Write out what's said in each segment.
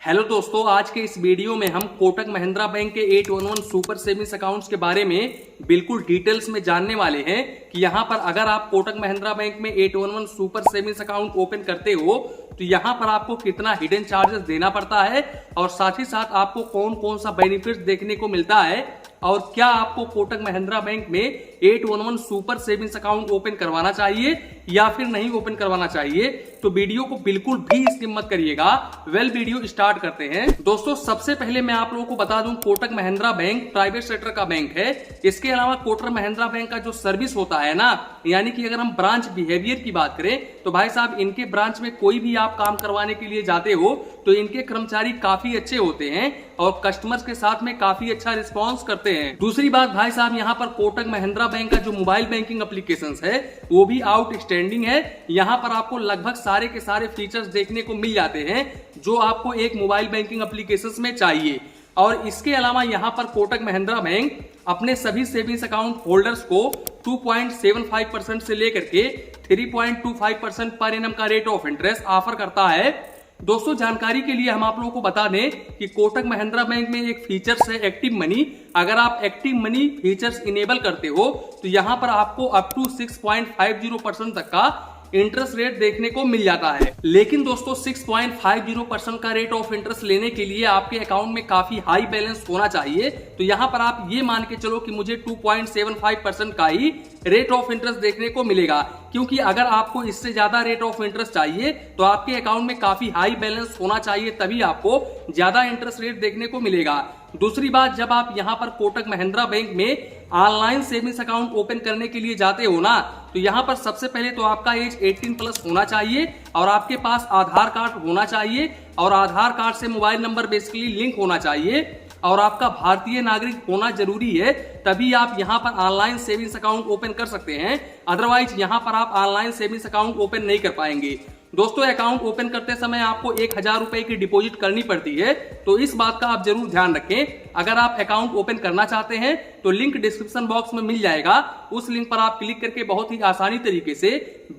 Hello दोस्तों, आज के इस वीडियो में हम कोटक महिंद्रा बैंक के 811 सुपर सेविंग्स अकाउंट्स के बारे में बिल्कुल डिटेल्स में जानने वाले हैं कि यहां पर अगर आप कोटक महिंद्रा बैंक में 811 सुपर सेविंग्स अकाउंट ओपन करते हो तो यहां पर आपको कितना हिडन चार्जेस देना पड़ता है और साथ ही साथ आपको कौन कौन सा बेनिफिट्स देखने को मिलता है और क्या आपको कोटक महिंद्रा बैंक में 811 सुपर सेविंग्स अकाउंट ओपन करवाना चाहिए या फिर नहीं ओपन करवाना चाहिए। तो वीडियो को बिल्कुल भी स्किप मत करिएगा। वीडियो स्टार्ट करते हैं। दोस्तों, सबसे पहले मैं आप लोगों को बता दूं, Kotak Mahindra bank private sector का बैंक है। इसके अलावा कोटक महिंद्रा बैंक का जो सर्विस होता है ना, यानी कि अगर हम ब्रांच बिहेवियर की बात करें तो भाई साहब इनके ब्रांच में कोई भी आप काम करवाने के लिए जाते हो तो इनके कर्मचारी काफी अच्छे होते हैं और कस्टमर्स के साथ में काफी अच्छा रिस्पॉन्स करते हैं। दूसरी बात भाई साहब, यहाँ पर कोटक महिंद्रा बैंक का जो मोबाइल बैंकिंग एप्लीकेशंस है वो भी आउटस्टैंडिंग है। यहाँ पर आपको लगभग सारे के सारे फीचर्स देखने को मिल जाते हैं जो आपको एक मोबाइल बैंकिंग एप्लीकेशंस में चाहिए। और इसके अलावा यहाँ पर कोटक महिंद्रा बैंक अपने सभी सेविंग्स अकाउंट होल्डर्स को 2.75% से लेकर के 3.25% पर एनम का रेट ऑफ इंटरेस्ट ऑफर करता है। दोस्तों, जानकारी के लिए हम आप लोगों को बता दें कि कोटक महिंद्रा बैंक में एक फीचर्स है एक्टिव मनी। अगर आप एक्टिव मनी फीचर्स इनेबल करते हो तो यहां पर आपको अप टू 6.50% तक का इंटरेस्ट रेट देखने को मिल जाता है। लेकिन दोस्तों, 6.50% का रेट ऑफ इंटरेस्ट लेने के लिए आपके अकाउंट में काफी हाई बैलेंस होना चाहिए। तो यहां पर आप ये मान के चलो कि मुझे 2.75% का ही रेट ऑफ इंटरेस्ट देखने को मिलेगा, क्योंकि अगर आपको इससे ज्यादा रेट ऑफ इंटरेस्ट चाहिए तो आपके अकाउंट में काफी हाई बैलेंस होना चाहिए, तभी आपको ज्यादा इंटरेस्ट रेट देखने को मिलेगा। दूसरी बात, जब आप यहां पर कोटक महिंद्रा बैंक में ऑनलाइन सेविंग्स अकाउंट ओपन करने के लिए जाते हो ना, तो यहां पर सबसे पहले तो आपका एज 18+ होना चाहिए और आपके पास आधार कार्ड होना चाहिए और आधार कार्ड से मोबाइल नंबर बेसिकली लिंक होना चाहिए और आपका भारतीय नागरिक होना जरूरी है, तभी आप यहां पर ऑनलाइन सेविंग्स अकाउंट ओपन कर सकते हैं। अदरवाइज यहां पर आप ऑनलाइन सेविंग्स अकाउंट ओपन नहीं कर पाएंगे। दोस्तों, अकाउंट ओपन करते समय आपको 1000 रुपए की डिपॉजिट करनी पड़ती है, तो इस बात का आप जरूर ध्यान रखें। अगर आप अकाउंट ओपन करना चाहते हैं तो लिंक डिस्क्रिप्शन बॉक्स में मिल जाएगा, उस लिंक पर आप क्लिक करके बहुत ही आसानी तरीके से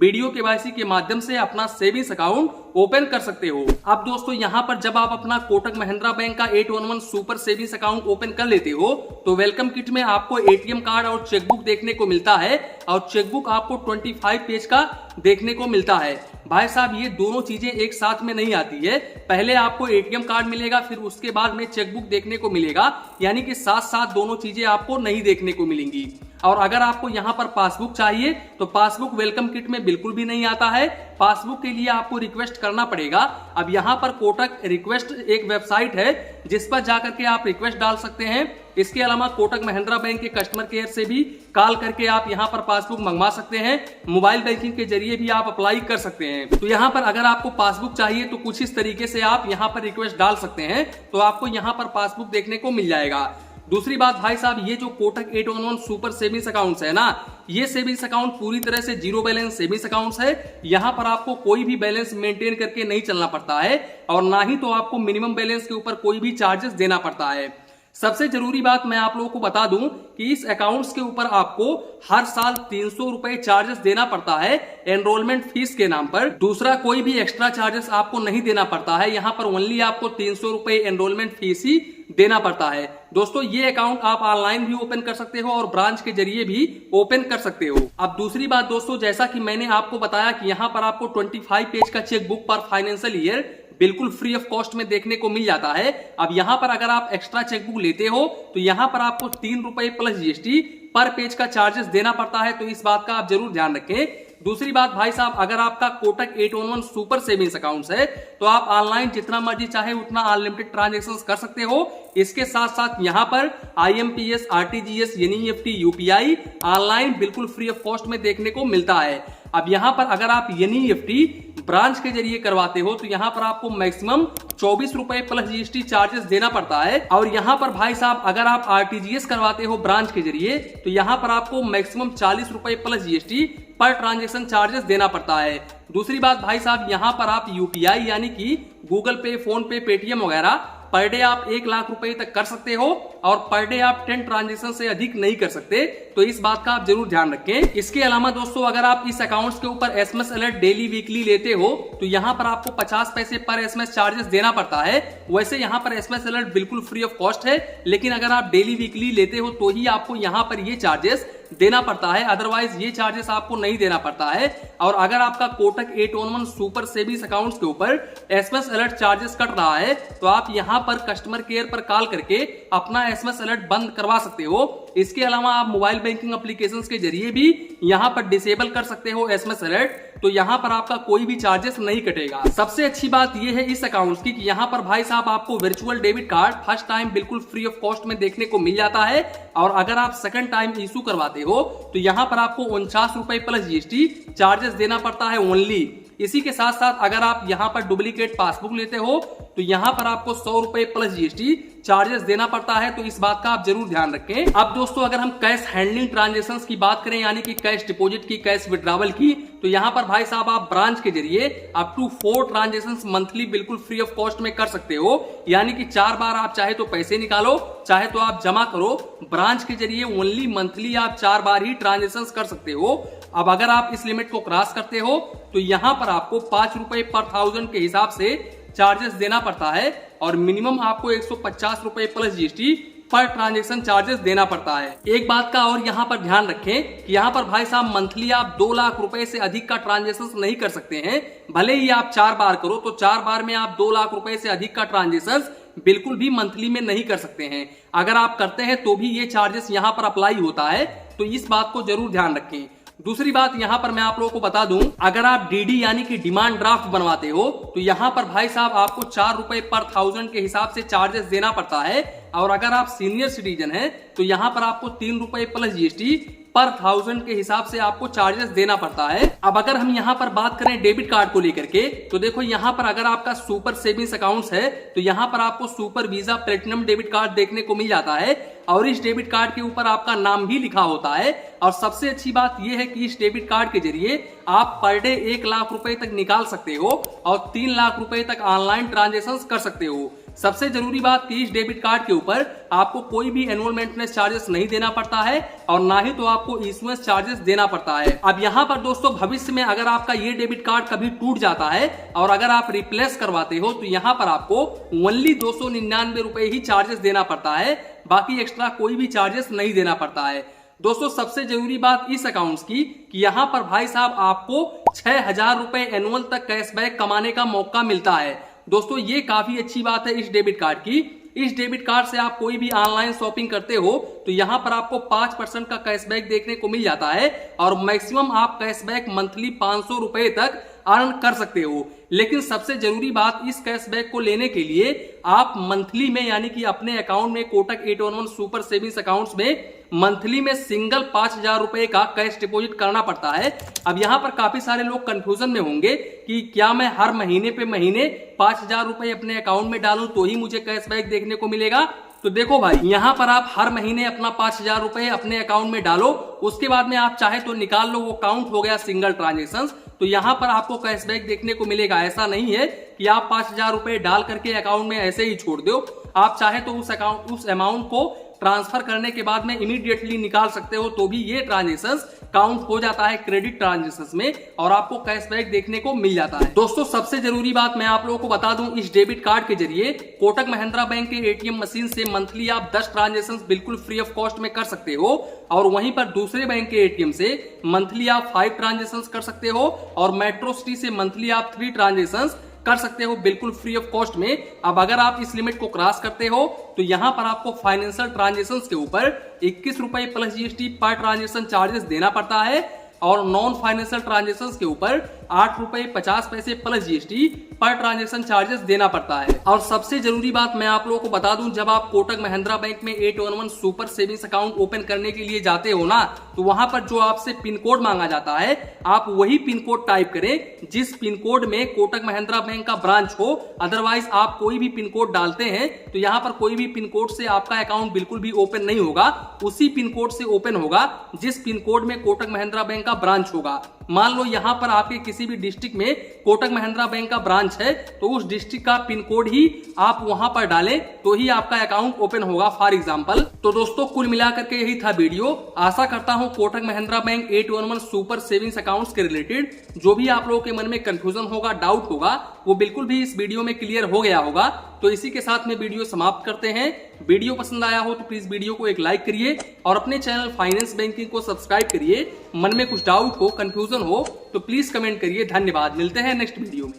वीडियो केवाईसी के माध्यम से अपना सेविंग्स अकाउंट ओपन कर सकते हो। अब दोस्तों, यहाँ पर जब आप अपना कोटक महिंद्रा बैंक का 811 सुपर सेविंग्स अकाउंट ओपन कर लेते हो तो वेलकम किट में आपको एटीएम कार्ड और चेकबुक देखने को मिलता है और चेकबुक आपको 25 पेज का देखने को मिलता है। भाई साहब, ये दोनों चीजें एक साथ में नहीं आती है। पहले आपको एटीएम कार्ड मिलेगा, फिर उसके बाद में चेकबुक देखने को मिलेगा, यानी कि साथ साथ दोनों चीजें आपको नहीं देखने को मिलेंगी। और अगर आपको यहाँ पर पासबुक चाहिए तो पासबुक वेलकम किट में बिल्कुल भी नहीं आता है। पासबुक के लिए आपको रिक्वेस्ट करना पड़ेगा। अब यहाँ पर कोटक रिक्वेस्ट एक वेबसाइट है जिस पर जाकर के आप रिक्वेस्ट डाल सकते हैं। इसके अलावा कोटक महिंद्रा बैंक के कस्टमर केयर से भी कॉल करके आप यहाँ पर पासबुक मंगवा सकते हैं। मोबाइल बैंकिंग के जरिए भी आप अप्लाई कर सकते हैं। तो यहाँ पर अगर आपको पासबुक चाहिए तो कुछ इस तरीके से आप यहाँ पर रिक्वेस्ट डाल सकते हैं, तो आपको यहाँ पर पासबुक देखने को मिल जाएगा। दूसरी बात भाई साहब, ये जो कोटक 811 सुपर सेविंग्स अकाउंट्स है ना, ये सेविंग्स अकाउंट पूरी तरह से जीरो बैलेंस सेविंग्स अकाउंट्स है। यहाँ पर आपको कोई भी बैलेंस मेंटेन करके नहीं चलना पड़ता है और ना ही तो आपको मिनिमम बैलेंस के ऊपर कोई भी चार्जेस देना पड़ता है। सबसे जरूरी बात मैं आप लोगों को बता दूं कि इस अकाउंट्स के ऊपर आपको हर साल 300 रुपए चार्जेस देना पड़ता है एनरोलमेंट फीस के नाम पर। दूसरा कोई भी एक्स्ट्रा चार्जेस आपको नहीं देना पड़ता है। यहाँ पर ओनली आपको 300 रुपए एनरोलमेंट फीस ही देना पड़ता है। दोस्तों, ये अकाउंट आप ऑनलाइन भी ओपन कर सकते हो और ब्रांच के जरिए भी ओपन कर सकते हो। अब दूसरी बात दोस्तों, जैसा कि मैंने आपको बताया कि यहाँ पर आपको 25 पेज का चेकबुक पर फाइनेंशियल ईयर बिल्कुल फ्री ऑफ कॉस्ट में देखने को मिल जाता है। अब यहाँ पर अगर आप एक्स्ट्रा चेकबुक लेते हो तो यहाँ पर आपको 3 रुपए प्लस जीएसटी पर पेज का चार्जेस देना पड़ता है, तो इस बात का आप जरूर ध्यान रखें। दूसरी बात भाई साहब, अगर आपका कोटक 811 सुपर सेविंग्स अकाउंट्स है तो आप ऑनलाइन जितना मर्जी चाहे उतना अनलिमिटेड ट्रांजैक्शंस कर सकते हो। इसके साथ साथ यहाँ पर IMPS, RTGS, NEFT, UPI online बिल्कुल फ्री ऑफ कॉस्ट में देखने को मिलता है। अब यहाँ पर अगर आप NEFT ब्रांच के जरिए करवाते हो तो यहाँ पर आपको मैक्सिमम 24 रुपए प्लस जीएसटी चार्जेस देना पड़ता है। और यहाँ पर भाई साहब, अगर आप RTGS करवाते हो ब्रांच के जरिए तो यहाँ पर आपको मैक्सिमम 40 रुपए plus GST per transaction charges देना पड़ता है। दूसरी बात भाई साहब, यहाँ पर आप UPI यानी कि गूगल पे, फोन पे, पेटीएम वगैरह पर डे आप 1 लाख रुपए तक कर सकते हो और पर डे आप 10 ट्रांजेक्शन से अधिक नहीं कर सकते, तो इस बात का आप जरूर ध्यान रखें। इसके अलावा दोस्तों अगर आप इस अकाउंट्स के ऊपर एसएमएस अलर्ट डेली वीकली लेते हो तो यहाँ पर आपको 50 पैसे पर एसएमएस चार्जेस देना पड़ता है। वैसे यहाँ पर एसएमएस अलर्ट बिल्कुल फ्री ऑफ कॉस्ट है, लेकिन अगर आप डेली वीकली लेते हो तो ही आपको यहाँ पर ये चार्जेस देना पड़ता है, अदरवाइज ये चार्जेस आपको नहीं देना पड़ता है। और अगर आपका कोटक 811 सुपर सेविंग्स अकाउंट्स के ऊपर एसएमएस अलर्ट चार्जेस कट रहा है तो आप यहां पर कस्टमर केयर पर कॉल करके अपना एसएमएस अलर्ट बंद करवा सकते हो। इसके अलावा आप मोबाइल बैंकिंग एप्लीकेशंस के जरिए भी यहां पर डिसेबल कर सकते हो एसएमएस अलर्ट, तो यहां पर आपका कोई भी चार्जेस नहीं कटेगा। सबसे अच्छी बात यह है इस अकाउंट्स की कि यहां पर भाई साहब आपको virtual debit card first time बिल्कुल फ्री ऑफ कॉस्ट में देखने को मिल जाता है, और अगर आप सेकंड टाइम इशू करवाते हो तो यहां पर आपको 49 रुपए प्लस जीएसटी चार्जेस देना पड़ता है ओनली। इसी के साथ साथ अगर आप यहां पर डुप्लीकेट पासबुक लेते हो तो यहां पर आपको 100 रुपए प्लस जीएसटी चार्जेस देना पड़ता है, तो इस बात का आप जरूर ध्यान रखें। अब दोस्तों अगर हम कैश हैंडलिंग ट्रांजेक्शंस की बात करें, यानी कि कैश डिपॉजिट की, कैश विड्रॉवल की, तो यहां पर भाई साहब आप ब्रांच के जरिए अप टू 4 ट्रांजेक्शंस मंथली बिल्कुल फ्री ऑफ कॉस्ट में कर सकते हो, यानी कि 4 बार आप चाहे तो पैसे निकालो, चाहे तो आप जमा करो। ब्रांच के जरिए ओनली मंथली आप 4 बार ही ट्रांजेक्शंस कर सकते हो। अब अगर आप इस लिमिट को क्रॉस करते हो तो यहां पर आपको 5 रुपए पर 1000 के हिसाब से चार्जेस देना पड़ता है, और मिनिमम आपको 150 रुपए plus GST per transaction charges देना पड़ता है। एक बात का और यहाँ पर ध्यान रखें कि यहाँ पर भाई साहब मंथली आप 2 लाख रुपए से अधिक का ट्रांजेक्शन नहीं कर सकते हैं। भले ही आप 4 बार करो तो 4 बार में आप 2 लाख रुपए से अधिक का ट्रांजेक्शन बिल्कुल भी मंथली में नहीं कर सकते हैं। अगर आप करते हैं तो भी ये चार्जेस यहाँ पर अप्लाई होता है, तो इस बात को जरूर ध्यान रखें। दूसरी बात यहाँ पर मैं आप लोगों को बता दूं, अगर आप डीडी यानी कि डिमांड ड्राफ्ट बनवाते हो तो यहाँ पर भाई साहब आपको 4 रुपए पर 1000 के हिसाब से चार्जेस देना पड़ता है, और अगर आप सीनियर सिटीजन हैं तो यहाँ पर आपको 3 रुपए प्लस जीएसटी पर 1000 के हिसाब से आपको चार्जेस देना पड़ता है। अब अगर हम यहाँ पर बात करें डेबिट कार्ड को लेकर के, तो देखो यहाँ पर अगर आपका सुपर सेविंग्स अकाउंट्स है तो यहाँ पर आपको super visa platinum debit card देखने को मिल जाता है, और इस डेबिट कार्ड के ऊपर आपका नाम भी लिखा होता है। और सबसे अच्छी बात यह है कि इस डेबिट कार्ड के जरिए आप पर डे 1 लाख रुपए तक निकाल सकते हो और 3 लाख रुपए तक ऑनलाइन ट्रांजेक्शन कर सकते हो। सबसे जरूरी बात कि इस डेबिट कार्ड के ऊपर आपको कोई भी एनुअल मेंटेनेंस चार्जेस नहीं देना पड़ता है, और ना ही तो आपको इशुएंस चार्जेस देना पड़ता है। अब यहाँ पर दोस्तों भविष्य में अगर आपका ये डेबिट कार्ड कभी टूट जाता है और अगर आप रिप्लेस करवाते हो तो यहाँ पर आपको ओनली 299 रुपए ही चार्जेस देना पड़ता है, बाकी एक्स्ट्रा कोई भी चार्जेस नहीं देना पड़ता है। दोस्तों सबसे जरूरी बात इस अकाउंट्स की कि यहाँ पर भाई साहब आपको 6000 रुपए एनुअल तक कैशबैक कमाने का मौका मिलता है। दोस्तों ये काफी अच्छी बात है इस डेबिट कार्ड की। इस डेबिट कार्ड से आप कोई भी ऑनलाइन शॉपिंग करते हो तो यहाँ पर आपको 5% का कैशबैक देखने को मिल जाता है, और मैक्सिमम आप कैशबैक मंथली 500 रुपए तक अर्न कर सकते हो। लेकिन सबसे जरूरी बात इस कैशबैक को लेने के लिए आप मंथली में, यानी कि अपने अकाउंट में कोटक 811 सुपर सेविंग्स अकाउंट्स में मंथली में सिंगल 5000 रुपए का कैश डिपॉजिट करना पड़ता है। अब यहाँ पर काफी सारे लोग कंफ्यूजन में होंगे कि क्या मैं हर महीने पे महीने 5000 रुपए अपने अकाउंट में डालूं तो ही मुझे कैशबैक देखने को मिलेगा। तो देखो भाई यहाँ पर आप हर महीने अपना 5000 रुपए अपने अकाउंट में डालो, उसके बाद में आप चाहे तो निकाल लो, वो काउंट हो गया सिंगल ट्रांजेक्शन, तो यहाँ पर आपको कैशबैक देखने को मिलेगा। ऐसा नहीं है कि आप 5000 रुपए डाल करके अकाउंट में ऐसे ही छोड़ दो, आप चाहे तो उस अमाउंट को ट्रांसफर करने के बाद में इमीडिएटली निकाल सकते हो, तो भी ये ट्रांजेक्शंस काउंट हो जाता है क्रेडिट ट्रांजेक्शंस में, और आपको कैशबैक देखने को मिल जाता है। दोस्तों सबसे जरूरी बात मैं आप लोगों को बता दूं, इस डेबिट कार्ड के जरिए कोटक महिंद्रा बैंक के एटीएम मशीन से मंथली आप 10 ट्रांजेक्शंस बिल्कुल फ्री ऑफ कॉस्ट में कर सकते हो, और वहीं पर दूसरे बैंक के एटीएम से मंथली आप 5 ट्रांजेक्शंस कर सकते हो, और मेट्रो सिटी से मंथली आप 3 ट्रांजेक्शंस कर सकते हो बिल्कुल फ्री ऑफ कॉस्ट में। अब अगर आप इस लिमिट को क्रॉस करते हो तो यहाँ पर आपको फाइनेंशियल ट्रांजेक्शंस के ऊपर 21 रुपए plus GST per transaction charges देना पड़ता है, और नॉन फाइनेंशियल ट्रांजेक्शंस के ऊपर 8 रुपए 50 पैसे plus GST per transaction charges देना पड़ता है। और सबसे जरूरी बात मैं आप लोगों को बता दूं, जब आप कोटक महिंद्रा बैंक में 811 सुपर सेविंग्स अकाउंट ओपन करने के लिए जाते हो ना, तो वहां पर जो आपसे पिन कोड मांगा जाता है, आप वही पिन कोड टाइप करें जिस पिन कोड में कोटक महिंद्रा बैंक का ब्रांच हो। अदरवाइज आप कोई भी पिन कोड डालते हैं तो यहाँ पर कोई भी पिन कोड से आपका अकाउंट बिल्कुल भी ओपन नहीं होगा, उसी पिन कोड से ओपन होगा जिस पिन कोड में कोटक महिंद्रा बैंक का ब्रांच होगा। मान लो यहाँ पर आपके किसी भी डिस्ट्रिक्ट में कोटक महिंद्रा बैंक का ब्रांच है तो उस डिस्ट्रिक्ट का पिन कोड ही आप वहां पर डालें तो ही आपका अकाउंट ओपन होगा फॉर एग्जांपल। तो दोस्तों कुल मिलाकर के यही था वीडियो। आशा करता हूं Kotak Mahindra bank 811 super savings accounts के रिलेटेड जो भी आप लोगों के मन में कंफ्यूजन होगा, डाउट होगा, वो बिल्कुल भी इस वीडियो में क्लियर हो गया होगा। तो इसी के साथ में वीडियो समाप्त करते हैं। वीडियो पसंद आया हो तो प्लीज वीडियो को एक लाइक करिए और अपने चैनल फाइनेंस बैंकिंग को सब्सक्राइब करिए। मन में कुछ डाउट हो, कंफ्यूजन हो तो प्लीज कमेंट करिए। धन्यवाद, मिलते हैं नेक्स्ट वीडियो में।